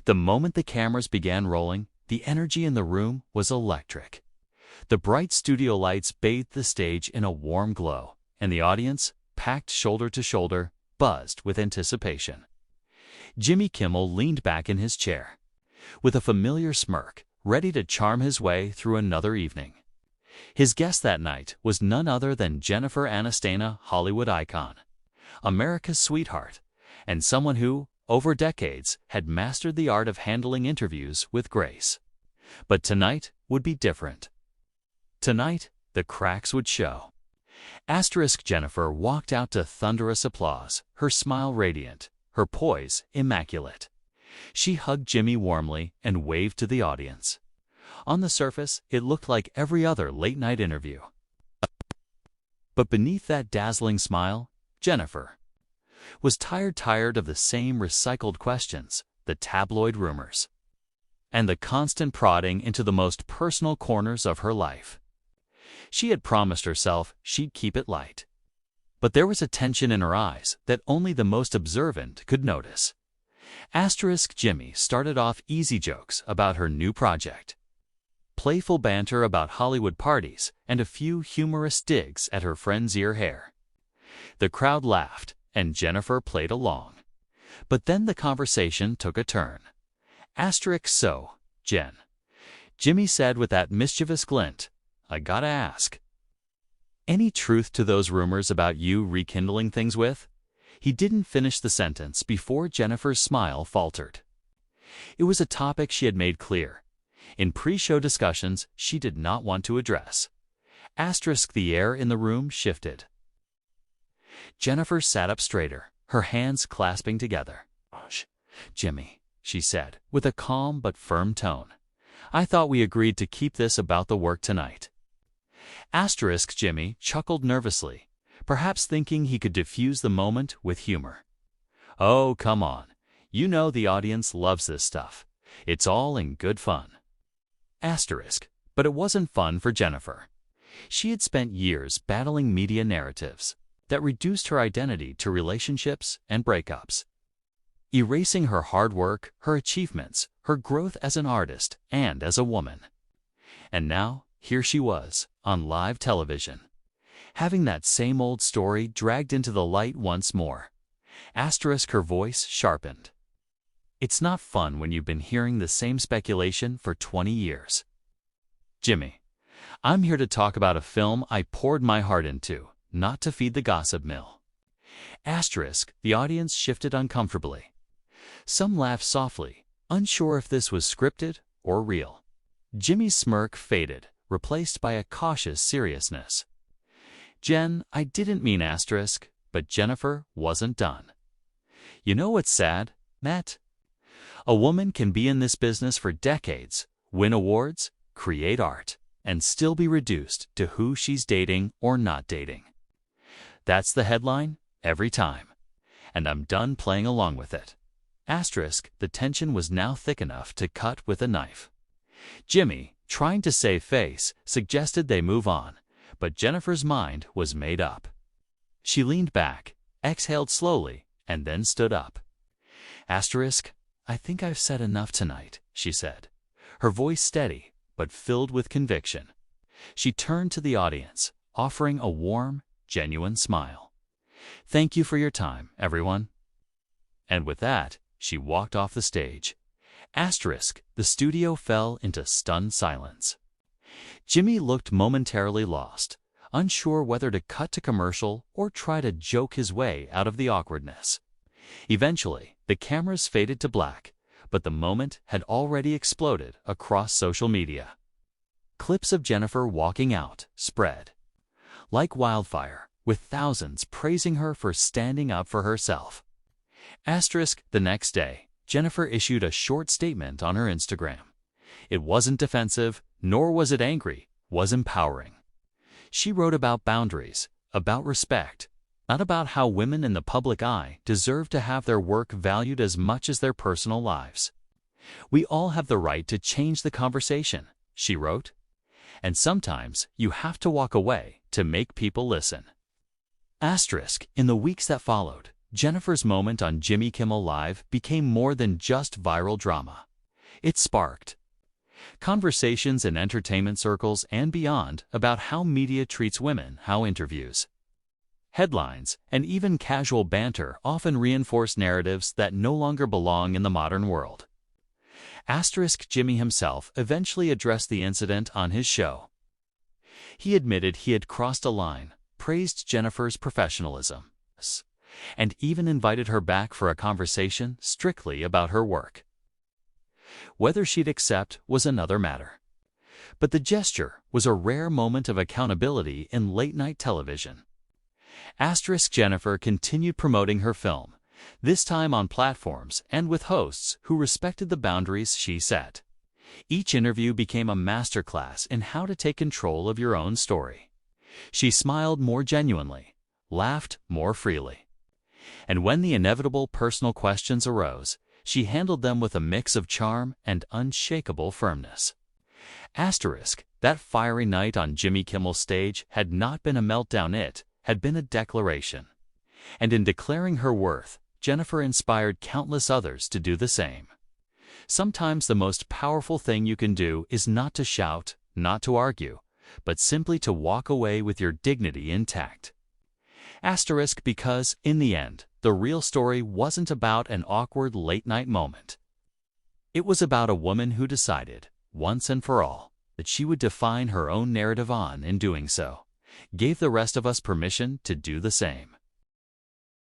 The moment the cameras began rolling, the energy in the room was electric. The bright studio lights bathed the stage in a warm glow, and the audience, packed shoulder to shoulder, buzzed with anticipation. Jimmy Kimmel leaned back in his chair, with a familiar smirk, ready to charm his way through another evening. His guest that night was none other than Jennifer Aniston, a Hollywood icon, America's sweetheart, and someone who, over decades, had mastered the art of handling interviews with grace. But tonight would be different. Tonight, the cracks would show. Jennifer walked out to thunderous applause, her smile radiant, her poise immaculate. She hugged Jimmy warmly and waved to the audience. On the surface, it looked like every other late-night interview. But beneath that dazzling smile, Jennifer was tired of the same recycled questions, the tabloid rumors, and the constant prodding into the most personal corners of her life. She had promised herself she'd keep it light. But there was a tension in her eyes that only the most observant could notice. Jimmy started off easy jokes about her new project, playful banter about Hollywood parties, and a few humorous digs at her friend's ear hair. The crowd laughed, and Jennifer played along. But then the conversation took a turn. So, Jen, Jimmy said with that mischievous glint, I gotta ask, any truth to those rumors about you rekindling things with? He didn't finish the sentence before Jennifer's smile faltered. It was a topic she had made clear. In pre-show discussions, she did not want to address. The air in the room shifted. Jennifer sat up straighter, her hands clasping together. Jimmy, she said, with a calm but firm tone, I thought we agreed to keep this about the work tonight. Jimmy chuckled nervously, perhaps thinking he could diffuse the moment with humor. Oh, come on. You know the audience loves this stuff. It's all in good fun. But it wasn't fun for Jennifer. She had spent years battling media narratives that reduced her identity to relationships and breakups, erasing her hard work, her achievements, her growth as an artist and as a woman. And now, here she was, on live television, having that same old story dragged into the light once more. Her voice sharpened. It's not fun when you've been hearing the same speculation for 20 years. Jimmy, I'm here to talk about a film I poured my heart into, not to feed the gossip mill. The audience shifted uncomfortably. Some laughed softly, unsure if this was scripted or real. Jimmy's smirk faded, replaced by a cautious seriousness. Jen, I didn't mean asterisk, but Jennifer wasn't done. You know what's sad, Matt? A woman can be in this business for decades, win awards, create art, and still be reduced to who she's dating or not dating. That's the headline, every time. And I'm done playing along with it. The tension was now thick enough to cut with a knife. Jimmy, trying to save face, suggested they move on, but Jennifer's mind was made up. She leaned back, exhaled slowly, and then stood up. I think I've said enough tonight, she said, her voice steady but filled with conviction. She turned to the audience, offering a warm, genuine smile. Thank you for your time, everyone. And with that, she walked off the stage. The studio fell into stunned silence. Jimmy looked momentarily lost, unsure whether to cut to commercial or try to joke his way out of the awkwardness. Eventually, the cameras faded to black, but the moment had already exploded across social media. Clips of Jennifer walking out spread like wildfire, with thousands praising her for standing up for herself. The next day, Jennifer issued a short statement on her Instagram. It wasn't defensive, nor was it angry, was empowering. She wrote about boundaries, about respect, not about how women in the public eye deserve to have their work valued as much as their personal lives. We all have the right to change the conversation, she wrote. And sometimes you have to walk away to make people listen. In the weeks that followed, Jennifer's moment on Jimmy Kimmel Live became more than just viral drama. It sparked conversations in entertainment circles and beyond about how media treats women, how interviews, headlines, and even casual banter often reinforce narratives that no longer belong in the modern world. Jimmy himself eventually addressed the incident on his show. He admitted he had crossed a line, praised Jennifer's professionalism, and even invited her back for a conversation strictly about her work. Whether she'd accept was another matter. But the gesture was a rare moment of accountability in late-night television. Jennifer continued promoting her film, this time on platforms and with hosts who respected the boundaries she set. Each interview became a masterclass in how to take control of your own story. She smiled more genuinely, laughed more freely. And when the inevitable personal questions arose, she handled them with a mix of charm and unshakable firmness. That fiery night on Jimmy Kimmel's stage had not been a meltdown, it had been a declaration. And in declaring her worth, Jennifer inspired countless others to do the same. Sometimes the most powerful thing you can do is not to shout, not to argue, but simply to walk away with your dignity intact. Because, in the end, the real story wasn't about an awkward late-night moment. It was about a woman who decided, once and for all, that she would define her own narrative and in doing so, gave the rest of us permission to do the same.